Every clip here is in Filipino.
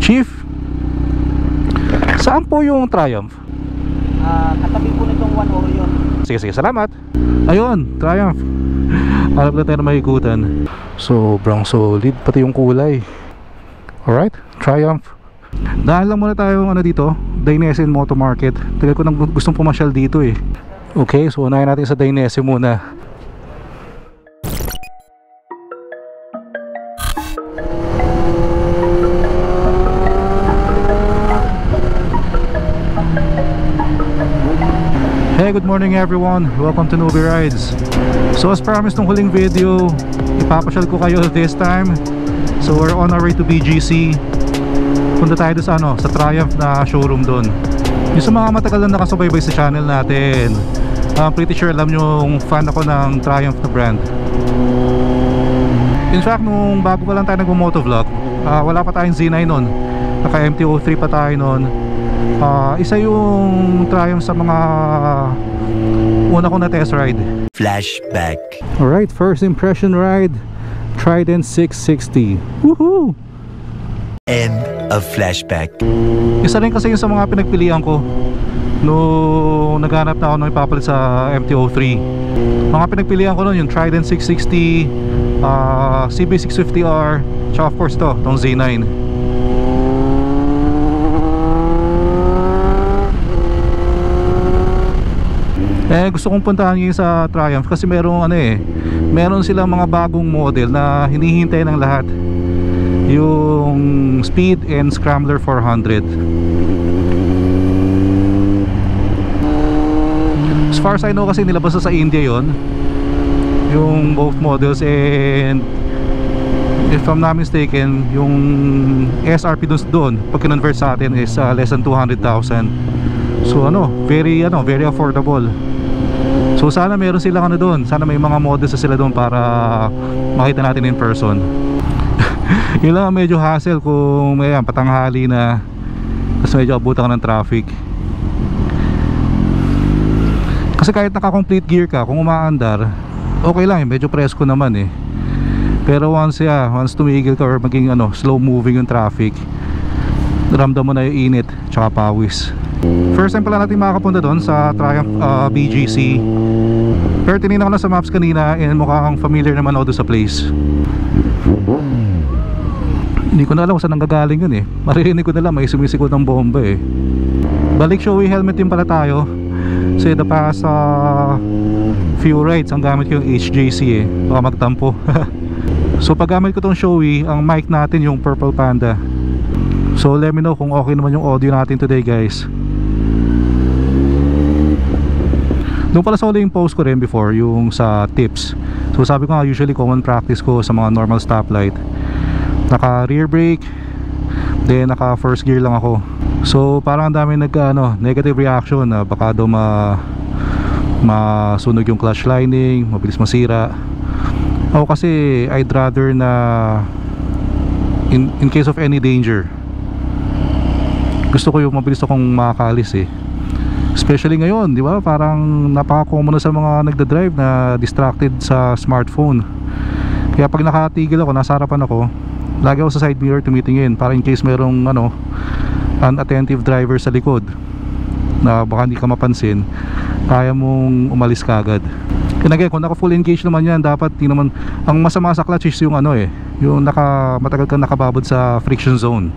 Chief, saan po yung Triumph? Katabi po nitong One Orion. Sige, salamat. Ayun, Triumph. Harap na tayo na maikutan. Sobrang solid, pati yung kulay. Alright, Triumph. Dahil lang muna tayo dito, Dainese Moto Market. Tagal ko nang gustong pumasyal dito eh. Okay, so unahin natin sa Dainese muna. Hey, good morning everyone. Welcome to Newbie Rides. So as promised nung huling video, ipapasyal ko kayo this time. So we're on our way to BGC. Punta tayo sa sa Triumph na showroom doon. Yung sa mga matagal na nakasubaybay sa channel natin, I'm pretty sure alam nyo yung fan ako ng Triumph na brand. In fact, nung bago pa lang tayo nag-motovlog, wala pa tayong Z9 nun. Naka MT-03 pa tayo nun. Isa yung Triumph sa mga una ko na test ride. Flashback. Alright, first impression ride, Trident 660. Woohoo! End of flashback. Isa rin kasi yung sa mga pinagpilian ko nung naghanap na ako ng ipapalit sa MT-03. Mga pinagpilian ko nun yung Trident 660, CB650R, tsaka of course itong Z9. Gusto kong puntahan ngayon sa Triumph kasi merong meron silang mga bagong model na hinihintay ng lahat. Yung Speed and Scrambler 400. As far as I know kasi nilabas sa India yon, yung both models, and if I'm not mistaken, yung SRP doon pag kinonvert sa atin is less than 200,000. So very affordable. So sana meron silang doon. Sana may mga models na sila doon para makita natin in person. Yun lang medyo hassle kung patanghali na, tapos medyo abutan ka ng traffic. Kasi kahit naka-complete gear ka, kung umaandar, okay lang medyo presko naman eh. Pero once tumigil ka or maging slow moving yung traffic, ramdam mo na yung init tsaka pawis. First time pala natin makakapunta doon sa Triumph BGC. Pero tinignan ko na sa maps kanina and mukhang familiar naman ako doon sa place. Hindi ko na alam kung saan nanggagaling yun eh. Maririnig ko na lang may sumisikot ng bomba eh. Balik showy helmet din pala tayo. So the past few rides ang gamit ko yung HJC eh. Baka magtampo. So pag gamit ko tong showy, ang mic natin yung Purple Panda. So let me know kung okay naman yung audio natin today guys. Doon pala sa huling post ko rin before, yung sa tips. So sabi ko nga, usually common practice ko sa mga normal stoplight, naka rear brake, then naka first gear lang ako. So parang ang dami negative reaction na baka daw masunog yung clutch lining, mabilis masira. Ako kasi I'd rather na in case of any danger, gusto ko yung mabilis akong makakalis eh. Especially ngayon, di ba? Parang napaka-common na sa mga nagda-drive na distracted sa smartphone. Kaya pag nakatigil ako, nasa harapan ako, lagi ako sa side mirror tumitingin para in case merong unattentive driver sa likod na baka hindi ka mapansin, kaya mong umalis kagad. And again, kung naka full engage naman yan, dapat di naman, ang masama sa clutch is yung yung matagal kang nakababad sa friction zone.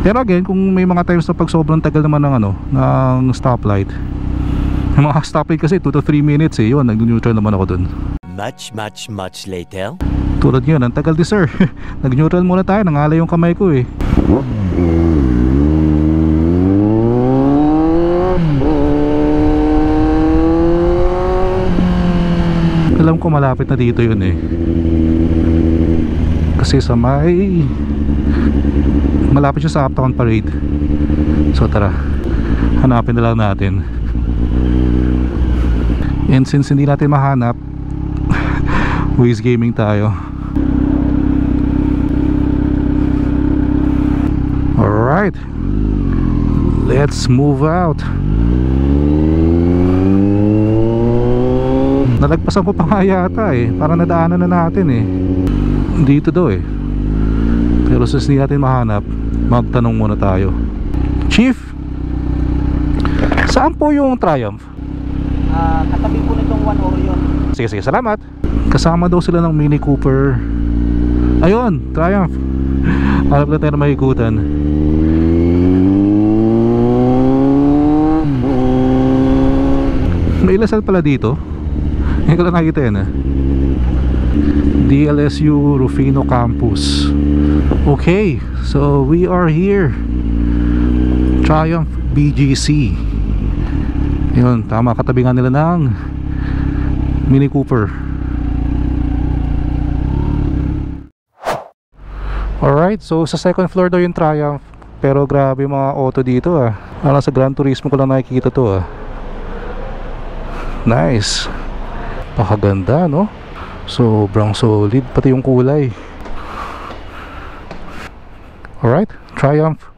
Pero again, kung may mga times na pag sobrang tagal naman ng stoplight, yung mga stoplight kasi 2 to 3 minutes eh, yun, nag-neutral naman ako dun. Much later. Tulad yun, ang tagal di sir. Nag-neutral muna tayo, nangalay yung kamay ko eh. Alam ko malapit na dito yun eh. Kasi sa malapit siya sa Uptown Parade. So tara, hanapin na lang natin. And since hindi natin mahanap, Waze gaming tayo. Alright, let's move out. Nalagpasan ko pa nga yata eh. Parang nadaanan na natin eh. Dito daw eh. Pero since hindi natin mahanap, magtanong muna tayo. Chief, saan po yung Triumph? Katabi po nitong One Orion. Sige, salamat. Kasama daw sila ng Mini Cooper. Ayun, Triumph. Harap na tayo na mahigutan. May ilasal pala dito. Hindi ko lang nakikita yan DLSU Rufino Campus. Okay, so we are here. Triumph BGC. Yun, tama, katabi nga nila ng Mini Cooper. Alright, so sa second floor daw yung Triumph. Pero grabe yung mga auto dito Parang sa Gran Turismo ko lang nakikita to Nice. Pakaganda, no? Sobrang solid, pati yung kulay. Alright, Triumph.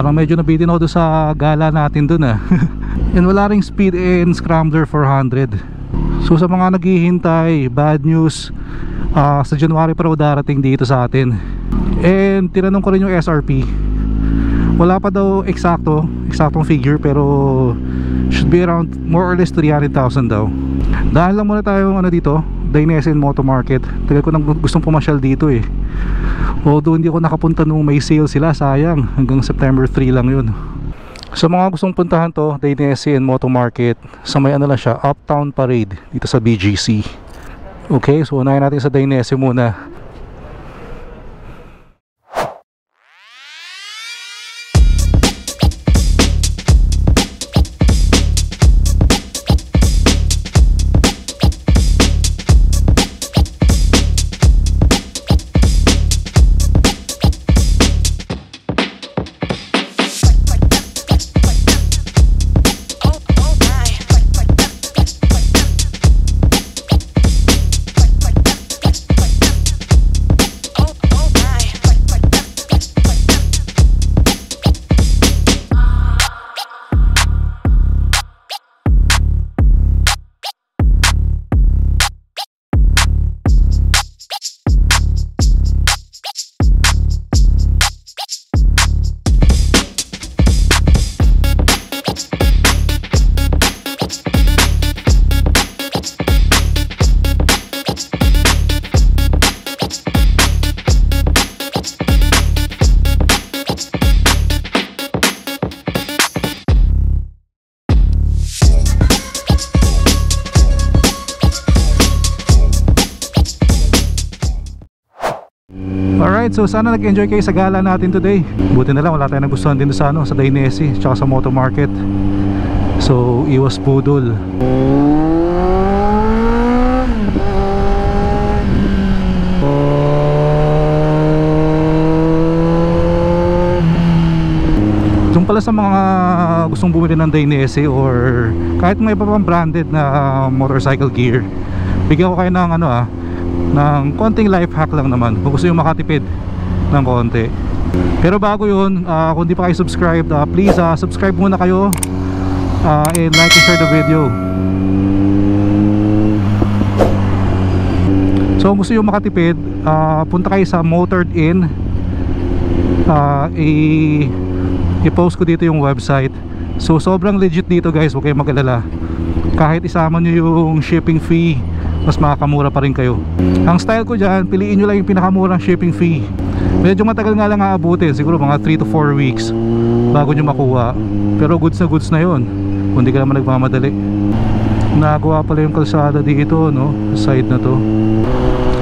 Parang medyo nabitin ako doon sa gala natin doon And wala ring speed and scrambler 400. So sa mga naghihintay, bad news, sa January pa raw darating dito sa atin. And tinanong ko rin yung SRP. Wala pa daw eksaktong figure, pero should be around more or less 300,000 daw. Dahil lang muna tayo dito, Dainese Moto Market. Tagal ko nang gustong pumasyal dito Although hindi ako nakapunta nung may sale sila, sayang. Hanggang September 3 lang yun. Sa mga gustong puntahan to, Dainese Moto Market, sa may lang siya, Uptown Parade, dito sa BGC. Okay, so unahin natin sa Dainese muna. Alright, so sana nag-enjoy kayo sa gala natin today. Buti na lang wala tayong nagustuhan din sa Dainese tsaka sa Moto Market. So iwas budol. Doon pala sa mga gustong bumili ng Dainese or kahit may iba pang branded na motorcycle gear, bigyan ko kayo ng ng konting life hack lang naman kung gusto yung makatipid ng konti. Pero bago yun, kung di pa kayo subscribe, please subscribe muna kayo, and like and share the video. So kung gusto yung makatipid, punta kayo sa Motored In. I-post ko dito yung website. So sobrang legit dito guys, huwag kayong mag-alala. Kahit isama nyo yung shipping fee, mas makakamura pa rin kayo. Ang style ko dyan, piliin nyo lang yung pinakamurang shipping fee. Medyo matagal nga lang aabutin, siguro mga 3 to 4 weeks bago nyo makuha. Pero goods na yun, kung di ka naman nagmamadali. Nagawa pala yung kalsada dito, no? Side na to.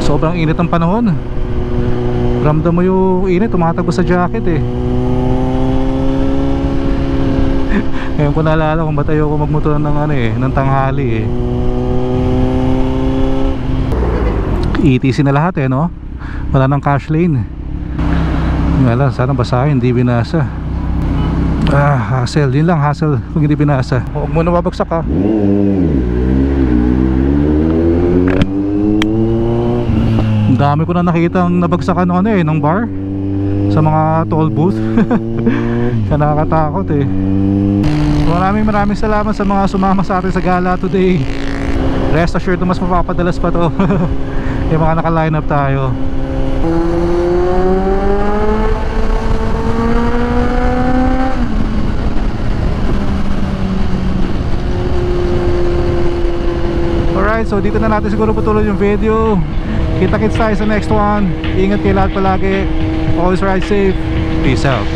Sobrang init ang panahon. Ramdam mo yung init, tumatakbo sa jacket eh. Ngayon ko naalala kung ba't ayoko magmotor ng tanghali eh. ETC na lahat eh, no? Wala nang cash lane. Wala, sana basahin, hindi binasa. Hassle, yun lang, hassle kung hindi binasa. Huwag mo na babagsak ha. Ang dami ko na nakitang nabagsakan ng bar sa mga toll booth. Kaya nakakatakot eh. Maraming salamat sa mga sumama sa atin sa gala today. Rest assured na mas mapapadalas pa to. Yung mga naka-line up tayo. Alright, so dito na natin siguro patuloy yung video. Kita-kits tayo sa next one. Ingat kayo lahat palagi. Always ride safe. Peace out.